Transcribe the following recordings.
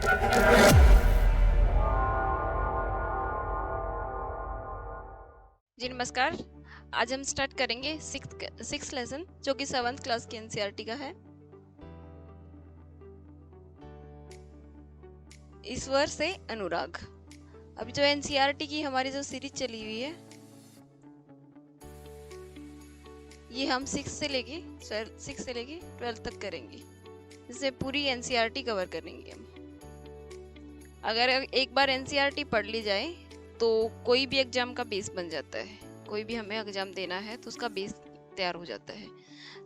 जी नमस्कार। आज हम स्टार्ट करेंगे सिक्स लेसन जो कि 7th क्लास की एनसीईआरटी का है। ईश्वर से अनुराग। अभी जो एनसीईआरटी की हमारी जो सीरीज चली हुई है ये हम 6 से लेके 12th तक करेंगे। इससे पूरी एनसीईआरटी कवर करेंगे हम। अगर एक बार एनसीईआरटी पढ़ ली जाए तो कोई भी एग्जाम का बेस बन जाता है। कोई भी हमें एग्जाम देना है तो उसका बेस तैयार हो जाता है।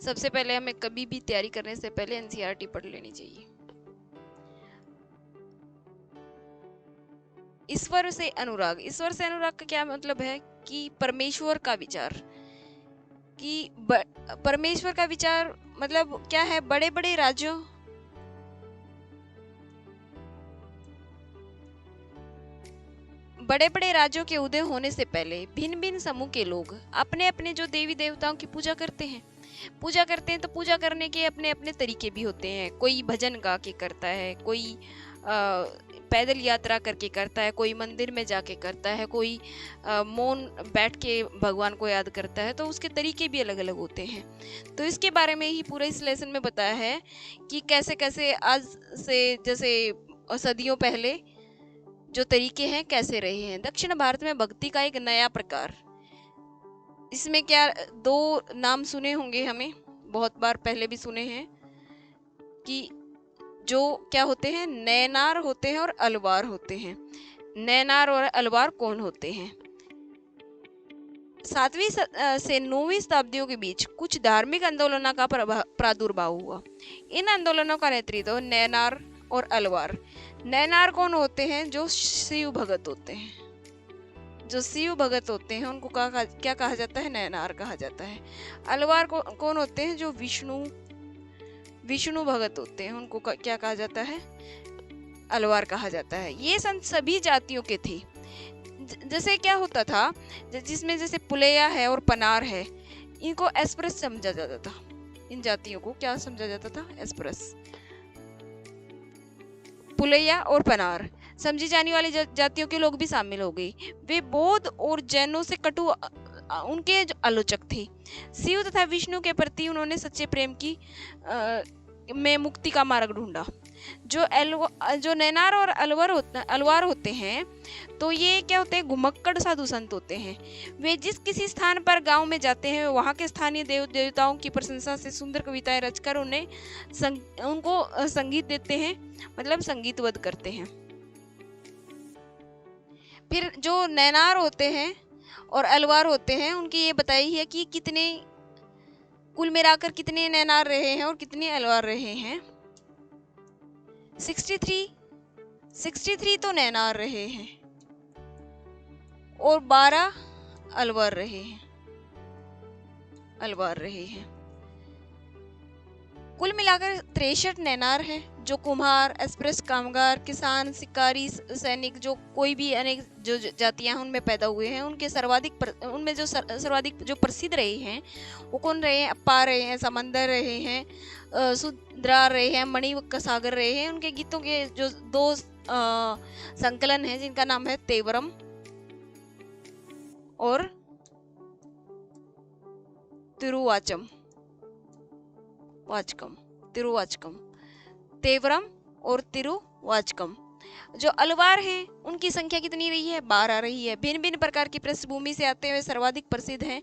सबसे पहले हमें कभी भी तैयारी करने से पहले एनसीईआरटी पढ़ लेनी चाहिए। ईश्वर से अनुराग। ईश्वर से अनुराग का क्या मतलब है कि परमेश्वर का विचार, कि परमेश्वर का विचार मतलब क्या है, बड़े बड़े राज्यों के उदय होने से पहले भिन्न भिन्न समूह के लोग अपने अपने जो देवी देवताओं की पूजा करते हैं तो पूजा करने के अपने अपने तरीके भी होते हैं। कोई भजन गा के करता है, कोई पैदल यात्रा करके करता है, कोई मंदिर में जाके करता है, कोई मौन बैठ के भगवान को याद करता है। तो उसके तरीके भी अलग अलग होते हैं। तो इसके बारे में ही पूरे इस लेसन में बताया है कि कैसे कैसे आज से जैसे सदियों पहले जो तरीके हैं कैसे रहे हैं। दक्षिण भारत में भक्ति का एक नया प्रकार। इसमें क्या दो नाम सुने होंगे, हमें बहुत बार पहले भी सुने हैं कि जो क्या होते हैं, नैनार होते हैं और अलवार होते हैं। नैनार और अलवार कौन होते हैं? 7वीं से 9वीं शताब्दियों के बीच कुछ धार्मिक आंदोलनों का प्रादुर्भाव हुआ। इन आंदोलनों का नेतृत्व नैनार और अलवार। नैनार कौन होते हैं? जो शिव भगत होते हैं। जो शिव भगत होते हैं उनको क्या कहा जाता है? नैनार कहा जाता है। अलवार कौन होते हैं? जो विष्णु भगत होते हैं उनको क्या कहा जाता है? अलवार कहा जाता है। ये संत सभी जातियों के थे। जैसे क्या होता था, जिसमें जैसे पुलैया है और पनार है, इनको एस्प्रस समझा जाता था। इन जातियों को क्या समझा जाता था? एस्प्रस। पुलैया और पनार समझी जाने वाली जातियों के लोग भी शामिल हो गए। वे बौद्ध और जैनों से कटु उनके जो आलोचक थे। शिव तथा विष्णु के प्रति उन्होंने सच्चे प्रेम की में मुक्ति का मार्ग ढूंढा। जो नैनार और अलवार होते हैं तो ये क्या होते हैं? घुमक्कड़ साधु संत होते हैं। वे जिस किसी स्थान पर गांव में जाते हैं वहाँ के स्थानीय देवताओं की प्रशंसा से सुंदर कविताएं रचकर उनको संगीत देते हैं, मतलब संगीतबद्ध करते हैं। फिर जो नैनार होते हैं और अलवार होते हैं उनकी ये बताई है कि कितने कुल मिलाकर कितने नैनार रहे हैं और कितने अलवार रहे हैं। 63 तो नैनार रहे हैं और 12 अलवार रहे हैं। कुल मिलाकर 63 नैनार है। जो कुम्हार, एक्सप्रेस कामगार, किसान, शिकारी, सैनिक, जो कोई भी अनेक जो जातियां उनमें पैदा हुए हैं, उनमें जो सर्वाधिक जो प्रसिद्ध रहे हैं वो कौन रहे हैं? अप्पा रहे हैं, समंदर रहे हैं, सुद्रा रहे हैं, मणिवक्का सागर रहे हैं। उनके गीतों के जो 2 संकलन हैं जिनका नाम है तेवरम और तिरुवाचकम। तेवरम और तिरुवाचकम। जो अलवार हैं उनकी संख्या कितनी रही है? 12 रही है। भिन्न भिन्न प्रकार की पृष्ठभूमि से आते हुए सर्वाधिक प्रसिद्ध हैं,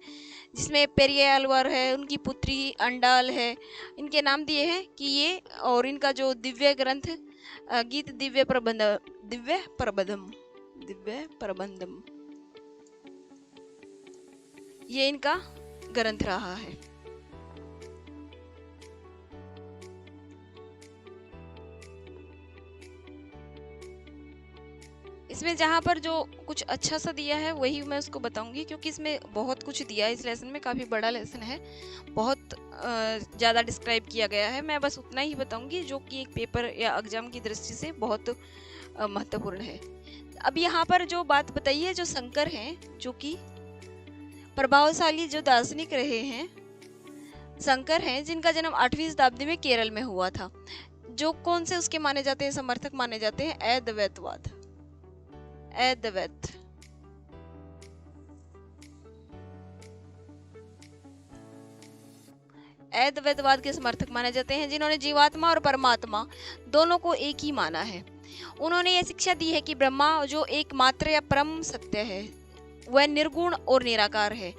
जिसमें पेरिये अलवार है, उनकी पुत्री अंडाल है। इनके नाम दिए हैं कि ये, और इनका जो दिव्य ग्रंथ गीत दिव्य प्रबंधम ये इनका ग्रंथ रहा है। इसमें जहाँ पर जो कुछ अच्छा सा दिया है वही मैं उसको बताऊंगी, क्योंकि इसमें बहुत कुछ दिया है। इस लेसन में काफ़ी बड़ा लेसन है, बहुत ज़्यादा डिस्क्राइब किया गया है। मैं बस उतना ही बताऊंगी जो कि एक पेपर या एग्जाम की दृष्टि से बहुत महत्वपूर्ण है। अब यहाँ पर जो बात बताई है, जो शंकर हैं, जो कि प्रभावशाली जो दार्शनिक रहे हैं, शंकर हैं, जिनका जन्म 8वीं शताब्दी में केरल में हुआ था। जो कौन से उसके माने जाते हैं, समर्थक माने जाते हैं, अद्वैतवाद, अद्वैत। अद्वैतवाद के समर्थक माने जाते हैं जिन्होंने जीवात्मा और परमात्मा दोनों को एक ही माना है। उन्होंने यह शिक्षा दी है कि ब्रह्मा जो एकमात्र या परम सत्य है वह निर्गुण और निराकार है।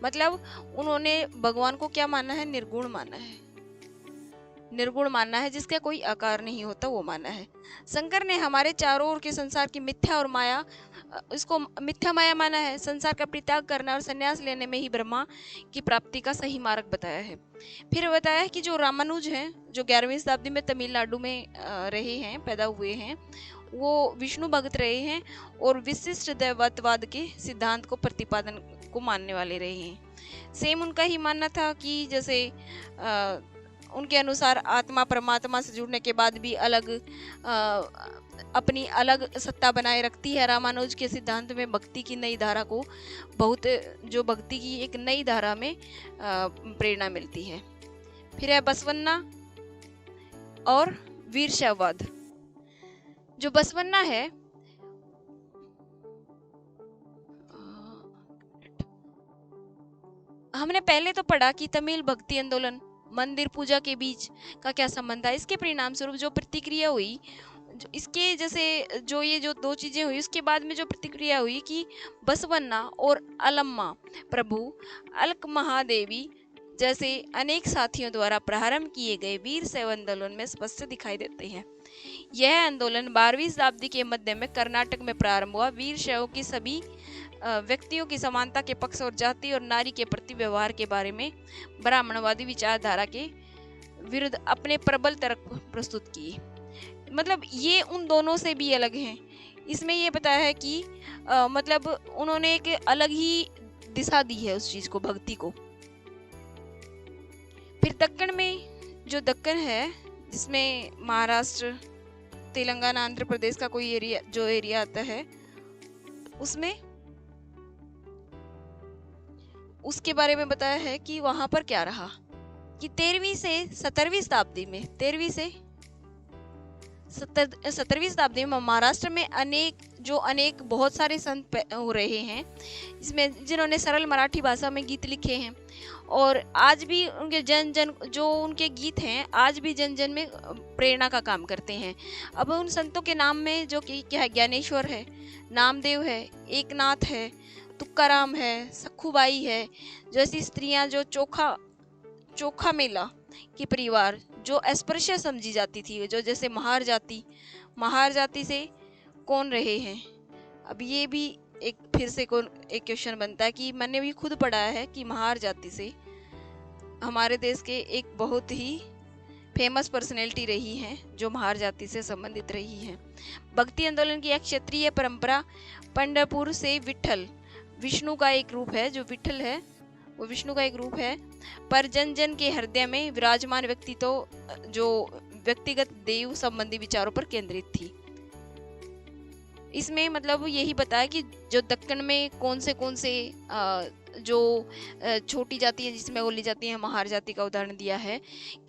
मतलब उन्होंने भगवान को क्या माना है, निर्गुण माना है, निर्गुण मानना है, जिसका कोई आकार नहीं होता, वो माना है। शंकर ने हमारे चारों ओर के संसार की मिथ्या और माया, इसको मिथ्या माया माना है। संसार का परित्याग करना और संन्यास लेने में ही ब्रह्मा की प्राप्ति का सही मार्ग बताया है। फिर बताया है कि जो रामानुज हैं, जो 11वीं शताब्दी में तमिलनाडु में रहे हैं, पैदा हुए हैं, वो विष्णु भक्त रहे हैं और विशिष्ट दैवत्ववाद के सिद्धांत को प्रतिपादन को मानने वाले रहे हैं। सेम उनका ही मानना था कि जैसे उनके अनुसार आत्मा परमात्मा से जुड़ने के बाद भी अलग अपनी अलग सत्ता बनाए रखती है। रामानुज के सिद्धांत में भक्ति की नई धारा को बहुत, जो भक्ति की एक नई धारा में प्रेरणा मिलती है। फिर है बसवन्ना और वीरशैववाद। जो बसवन्ना है, हमने पहले तो पढ़ा कि तमिल भक्ति आंदोलन मंदिर पूजा के बीच का क्या संबंध था। इसके परिणाम स्वरूप जो प्रतिक्रिया हुई, इसके जैसे जो ये जो दो चीजें हुई, उसके बाद में जो प्रतिक्रिया हुई कि बसवन्ना और अलम्मा प्रभु अलक महादेवी जैसे अनेक साथियों द्वारा प्रारंभ किए गए वीर शैव आंदोलन में स्पष्ट दिखाई देते हैं। यह आंदोलन 12वीं शताब्दी के मध्य में कर्नाटक में प्रारंभ हुआ। वीर शैव की सभी व्यक्तियों की समानता के पक्ष और जाति और नारी के प्रति व्यवहार के बारे में ब्राह्मणवादी विचारधारा के विरुद्ध अपने प्रबल तर्क प्रस्तुत किए। मतलब ये उन दोनों से भी अलग हैं। इसमें ये बताया है कि मतलब उन्होंने एक अलग ही दिशा दी है उस चीज को, भक्ति को। फिर दक्कन में, जो दक्कन है जिसमें महाराष्ट्र, तेलंगाना, आंध्र प्रदेश का कोई एरिया, जो एरिया आता है, उसमें उसके बारे में बताया है कि वहां पर क्या रहा कि 13वीं से 17वीं शताब्दी में, 13वीं से 17वीं शताब्दी में महाराष्ट्र में अनेक बहुत सारे संत हो रहे हैं, इसमें जिन्होंने सरल मराठी भाषा में गीत लिखे हैं और आज भी उनके जो उनके गीत हैं आज भी जन जन में प्रेरणा का काम करते हैं। अब उन संतों के नाम में जो कि क्या है, ज्ञानेश्वर है, नामदेव है, एकनाथ है, तुकाराम है, सखुबाई है, जैसी स्त्रियां जो चोखा मेला की परिवार जो अस्पृश्य समझी जाती थी, जो जैसे महार जाति से कौन रहे हैं। अब ये भी एक फिर से एक क्वेश्चन बनता है कि मैंने भी खुद पढ़ा है कि महार जाति से हमारे देश के एक बहुत ही फेमस पर्सनैलिटी रही हैं जो महार जाति से संबंधित रही हैं। भक्ति आंदोलन की एक क्षेत्रीय परंपरा पंढरपुर से विष्णु का एक रूप है, जो विठल है वो विष्णु का एक रूप है, पर जन जन के हृदय में विराजमान व्यक्ति तो जो व्यक्तिगत देव संबंधी विचारों पर केंद्रित थी। इसमें मतलब यही बताया कि जो दक्कन में कौन से जो छोटी जाति है जिसमें बोली जाती है, महार जाति का उदाहरण दिया है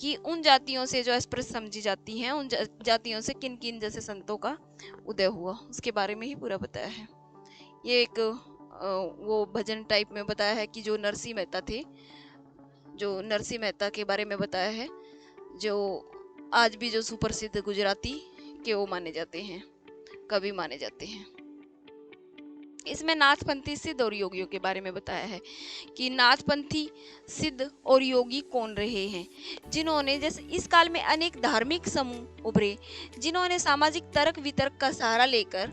कि उन जातियों से जो अस्पृश्य समझी जाती हैं, उन जातियों से किन किन जैसे संतों का उदय हुआ, उसके बारे में ही पूरा बताया है। ये एक वो भजन टाइप में बताया है कि जो नरसिंह मेहता थे, जो नरसिंह मेहता के बारे में बताया है, जो आज भी जो सुप्रसिद्ध गुजराती के वो माने जाते हैं, कवि माने जाते हैं। इसमें नाथपंथी सिद्ध और योगियों के बारे में बताया है कि नाथपंथी सिद्ध और योगी कौन रहे हैं, जिन्होंने जैसे इस काल में अनेक धार्मिक समूह उभरे, जिन्होंने सामाजिक तर्क वितर्क का सहारा लेकर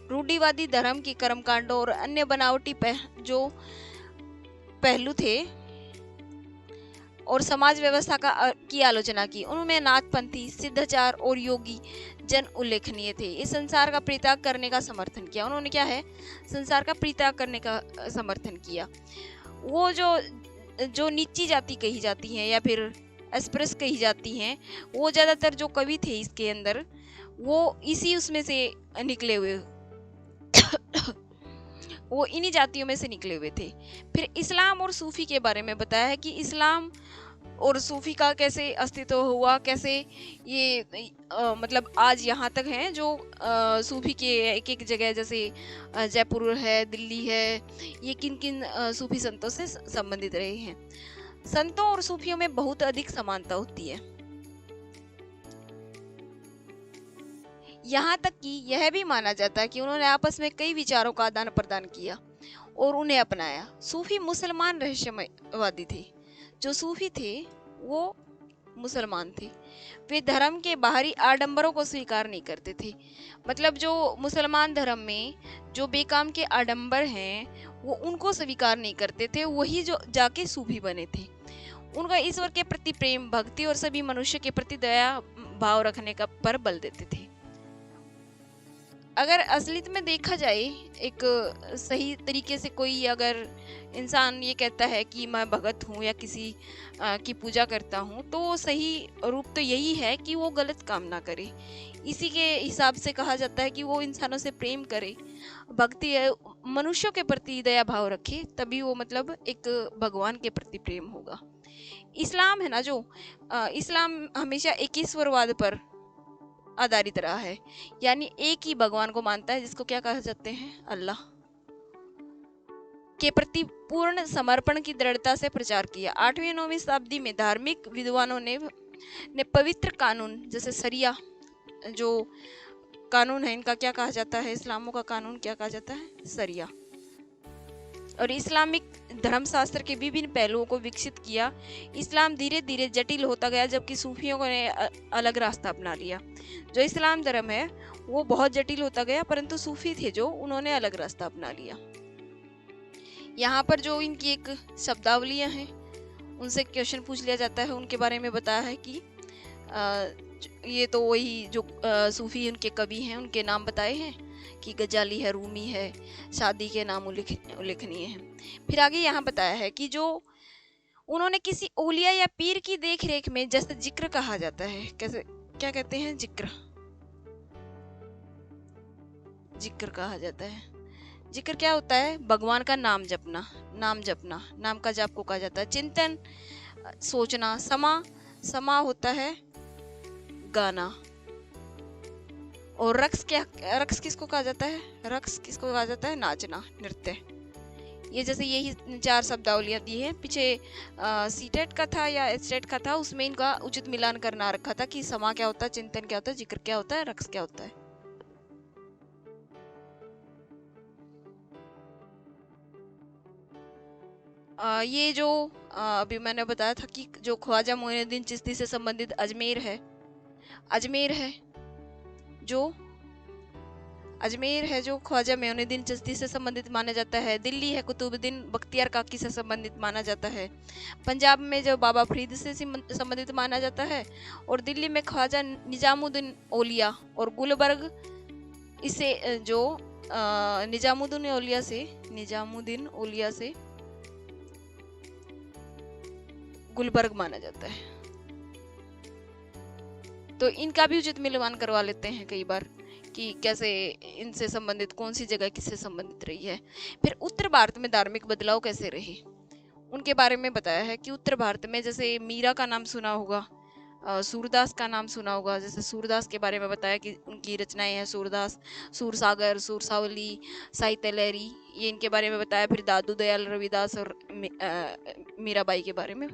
रूढ़िवादी धर्म की कर्मकांडों और अन्य बनावटी जो पहलू थे और समाज व्यवस्था की आलोचना की। उनमें नाथपंथी, सिद्धाचार और योगी जन उल्लेखनीय थे। इस संसार का परित्याग करने का समर्थन किया। उन्होंने क्या है, संसार का परित्याग करने का समर्थन किया। वो जो नीची जाति कही जाती हैं या फिर अस्पृश्य कही जाती हैं, वो ज्यादातर जो कवि थे इसके अंदर वो इसी उसमें से निकले हुए वो इन्हीं जातियों में से निकले हुए थे। फिर इस्लाम और सूफी के बारे में बताया है कि इस्लाम और सूफी का कैसे अस्तित्व हुआ, कैसे ये मतलब आज यहाँ तक हैं जो सूफी के एक एक जगह, जैसे जयपुर है, दिल्ली है, ये किन किन सूफी संतों से संबंधित रहे हैं। संतों और सूफियों में बहुत अधिक समानता होती है, यहाँ तक कि यह भी माना जाता है कि उन्होंने आपस में कई विचारों का आदान प्रदान किया और उन्हें अपनाया। सूफी मुसलमान रहस्यवादी थे। जो सूफी थे वो मुसलमान थे। वे धर्म के बाहरी आडंबरों को स्वीकार नहीं करते थे। मतलब जो मुसलमान धर्म में जो बेकाम के आडंबर हैं वो उनको स्वीकार नहीं करते थे, वही जो जाके सूफी बने थे। उनका ईश्वर के प्रति प्रेम, भक्ति और सभी मनुष्य के प्रति दया भाव रखने का पर बल देते थे। अगर असलियत में देखा जाए, एक सही तरीके से कोई अगर इंसान ये कहता है कि मैं भगत हूँ या किसी की पूजा करता हूँ, तो सही रूप तो यही है कि वो गलत काम ना करे। इसी के हिसाब से कहा जाता है कि वो इंसानों से प्रेम करे, भक्ति मनुष्यों के प्रति दया भाव रखे, तभी वो मतलब एक भगवान के प्रति प्रेम होगा। इस्लाम है ना, जो इस्लाम हमेशा एक ईश्वरवाद पर आधारित रहा है, यानी एक ही भगवान को मानता है, जिसको क्या कहा जाते हैं, अल्लाह के प्रति पूर्ण समर्पण की दृढ़ता से प्रचार किया। 8वीं 9वीं शताब्दी में धार्मिक विद्वानों ने पवित्र कानून, जैसे शरिया जो कानून है, इनका क्या कहा जाता है, इस्लामों का कानून क्या कहा जाता है, शरिया, और इस्लामिक धर्मशास्त्र के विभिन्न पहलुओं को विकसित किया। इस्लाम धीरे धीरे जटिल होता गया, जबकि सूफियों ने अलग रास्ता अपना लिया। जो इस्लाम धर्म है वो बहुत जटिल होता गया, परंतु सूफी थे जो उन्होंने अलग रास्ता अपना लिया। यहाँ पर जो इनकी एक शब्दावलियाँ हैं, उनसे क्वेश्चन पूछ लिया जाता है, उनके बारे में बताया है कि ये तो वही जो सूफी उनके कवि हैं उनके नाम बताए हैं कि गजाली है, रूमी है, शादी के नाम उल्लेखनीय हैं। फिर आगे यहाँ बताया है कि जो उन्होंने किसी औलिया या पीर की देख रेख में, जैसे जिक्र कहा जाता है, कैसे क्या कहते हैं, जिक्र, जिक्र कहा जाता है। जिक्र क्या होता है, भगवान का नाम जपना, नाम जपना, नाम का जाप को कहा जाता है। चिंतन, सोचना। समा होता है गाना। और रक्स किसको कहा जाता है, रक्स किसको कहा जाता है, नाचना, नृत्य। ये जैसे यही 4 शब्दावलियां दी है। पीछे सीटेट का था या एस्टेट का था, उसमें इनका उचित मिलान करना रखा था कि समा क्या होता है, चिंतन क्या होता है, जिक्र क्या होता है, रक्स क्या होता है। ये जो अभी मैंने बताया था कि जो ख्वाजा मोइनुद्दीन चिश्ती से संबंधित अजमेर है जो ख्वाजा मोइनुद्दीन चिश्ती से संबंधित माना जाता है। दिल्ली है, कुतुबुद्दीन बख्तियार काकी से संबंधित माना जाता है। पंजाब में जो बाबा फरीद से संबंधित माना जाता है, और दिल्ली में ख्वाजा निजामुद्दीन औलिया और गुलबर्ग, इसे जो निजामुद्दीन औलिया से गुलबर्ग माना जाता है। तो इनका भी उचित मिलवान करवा लेते हैं कई बार कि कैसे इनसे संबंधित कौन सी जगह किससे संबंधित रही है। फिर उत्तर भारत में धार्मिक बदलाव कैसे रहे, उनके बारे में बताया है कि उत्तर भारत में जैसे मीरा का नाम सुना होगा, सूरदास का नाम सुना होगा। जैसे सूरदास के बारे में बताया कि उनकी रचनाएं हैं सूरदास, सूरसागर, सूरसावली, साहित्य लहरी, ये इनके बारे में बताया। फिर दादू दयाल रविदास और मीराबाई के बारे में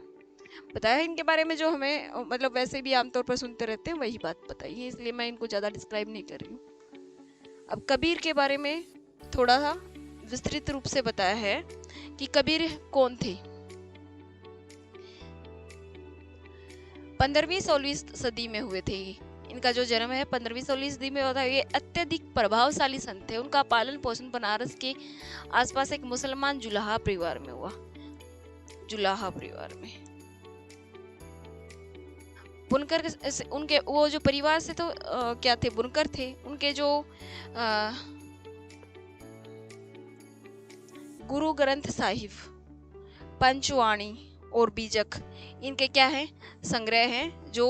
बताया है। इनके बारे में जो हमें मतलब वैसे भी आमतौर पर सुनते रहते हैं वही बात बताई है, इसलिए मैं इनको ज़्यादा डिस्क्राइब नहीं कर रही हूँ। अब कबीर के बारे में थोड़ा सा विस्तृत रूप से बताया है कि कबीर कौन थे। 15वीं-16वीं सदी में हुए थे। इनका जो जन्म है 15वीं-16वीं सदी में हुआ था। ये अत्यधिक प्रभावशाली संत थे। उनका पालन पोषण बनारस के आसपास एक मुसलमान जुलाहा परिवार में हुआ। जुलाहा परिवार में बुनकर उनके वो जो परिवार से तो क्या थे, बुनकर थे। उनके जो गुरु ग्रंथ साहिब, पंचवाणी और बीजक, इनके क्या है, संग्रह हैं जो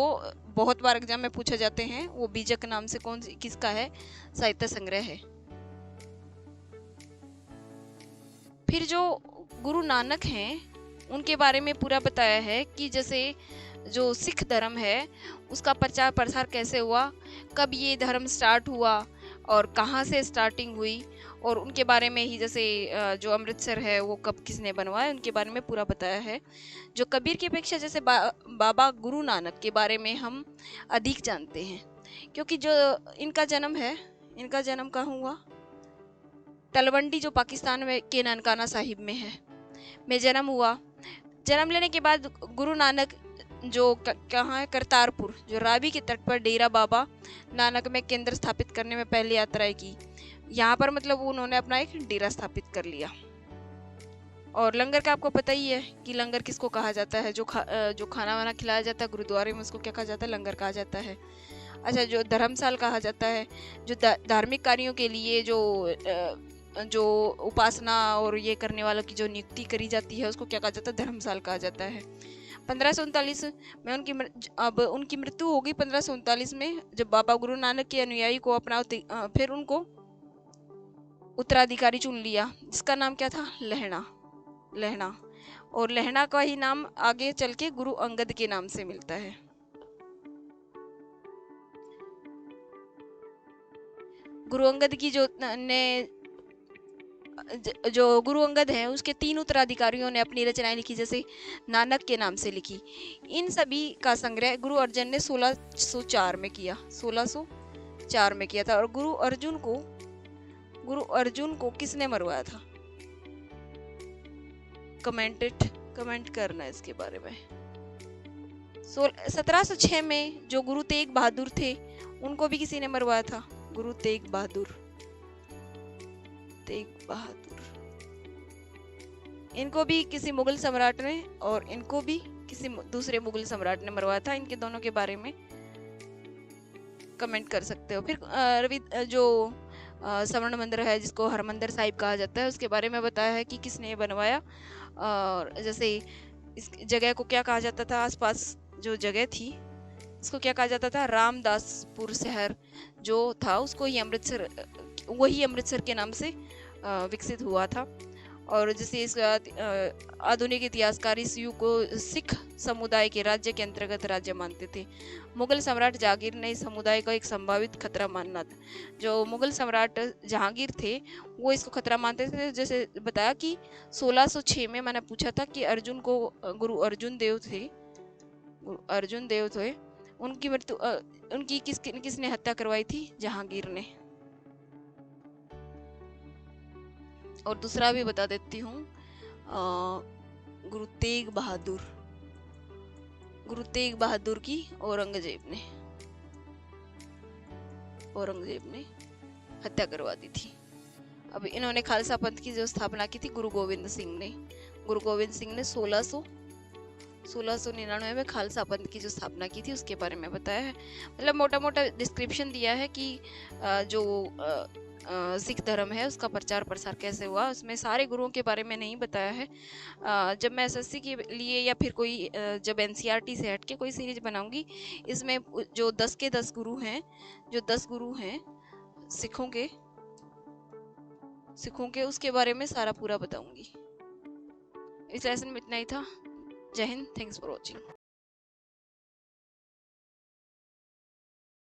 बहुत बार एग्जाम में पूछे जाते हैं। वो बीजक नाम से किसका है, साहित्य संग्रह है। फिर जो गुरु नानक हैं उनके बारे में पूरा बताया है कि जैसे जो सिख धर्म है उसका प्रचार प्रसार कैसे हुआ, कब ये धर्म स्टार्ट हुआ और कहाँ से स्टार्टिंग हुई, और उनके बारे में ही जैसे जो अमृतसर है वो कब किसने बनवाया, उनके बारे में पूरा बताया है। जो कबीर की अपेक्षा जैसे बाबा गुरु नानक के बारे में हम अधिक जानते हैं, क्योंकि जो इनका जन्म है, इनका जन्म कहाँ हुआ, तलवंडी जो पाकिस्तान में के ननकाना साहिब में है, में जन्म हुआ। जन्म लेने के बाद गुरु नानक जो कहाँ है, करतारपुर, जो रावी के तट पर डेरा बाबा नानक में केंद्र स्थापित करने में पहली यात्रा की। यहाँ पर मतलब उन्होंने अपना एक डेरा स्थापित कर लिया। और लंगर का आपको पता ही है कि लंगर किसको कहा जाता है, जो खाना वाना खिलाया जाता है गुरुद्वारे में, उसको क्या कहा जाता है, लंगर कहा जाता है। अच्छा, जो धर्मशाल कहा जाता है, जो धार्मिक कार्यों के लिए जो उपासना और ये करने वालों की जो नियुक्ति करी जाती है, उसको क्या कहा जाता है, धर्मशाल कहा जाता है। 1539 में उनकी मृत्यु होगी। 1539 में जब बाबा गुरु नानक के अनुयायी को अपना फिर उनको उत्तराधिकारी चुन लिया, जिसका नाम क्या था, लहणा। और लहणा का ही नाम आगे चल के गुरु अंगद के नाम से मिलता है। गुरु अंगद की जो गुरु अंगद है उसके 3 उत्तराधिकारियों ने अपनी रचनाएं लिखी, जैसे नानक के नाम से लिखी। इन सभी का संग्रह गुरु अर्जन ने 1604 में किया, 1604 में किया था। और गुरु अर्जुन को किसने मरवाया था, कमेंट करना इसके बारे में। 1706 में जो गुरु तेग बहादुर थे, उनको भी किसी ने मरवाया था, गुरु तेग बहादुर। इनको भी किसी मुगल सम्राट ने, और इनको भी किसी दूसरे मुगल सम्राट ने मरवाया था। इनके दोनों के बारे में कमेंट कर सकते हो। फिर जो स्वर्ण मंदिर है, जिसको हरमंदिर साहिब कहा जाता है, उसके बारे में बताया है कि किसने बनवाया। और जैसे इस जगह को क्या कहा जाता था, आसपास जो जगह थी इसको क्या कहा जाता था, रामदासपुर शहर जो था उसको वही अमृतसर के नाम से विकसित हुआ था। और जैसे इस आधुनिक इतिहासकार इस युग को सिख समुदाय के राज्य के अंतर्गत राज्य मानते थे। मुगल सम्राट जहांगीर ने इस समुदाय का एक संभावित खतरा माना था। जो मुगल सम्राट जहांगीर थे वो इसको खतरा मानते थे। जैसे बताया कि 1606 में मैंने पूछा था कि गुरु अर्जुन देव थे, उनकी मृत्यु उनकी किसने हत्या करवाई थी, जहांगीर ने। और दूसरा भी बता देती हूँ, गुरु तेग बहादुर की औरंगजेब ने हत्या करवा दी थी। अब इन्होंने खालसा पंथ की जो स्थापना की थी गुरु गोविंद सिंह ने 1699 में खालसा पंथ की जो स्थापना की थी उसके बारे में बताया है। मतलब मोटा मोटा डिस्क्रिप्शन दिया है कि जो सिख धर्म है उसका प्रचार प्रसार कैसे हुआ। उसमें सारे गुरुओं के बारे में नहीं बताया है। जब मैं एसएससी के लिए या फिर कोई जब एनसीईआरटी से हट के कोई सीरीज बनाऊंगी, इसमें जो 10 के 10 गुरु हैं सिखों के उसके बारे में सारा पूरा बताऊंगी। इस लेसन में इतना ही था। जय हिंद, थैंक्स फॉर वॉचिंग।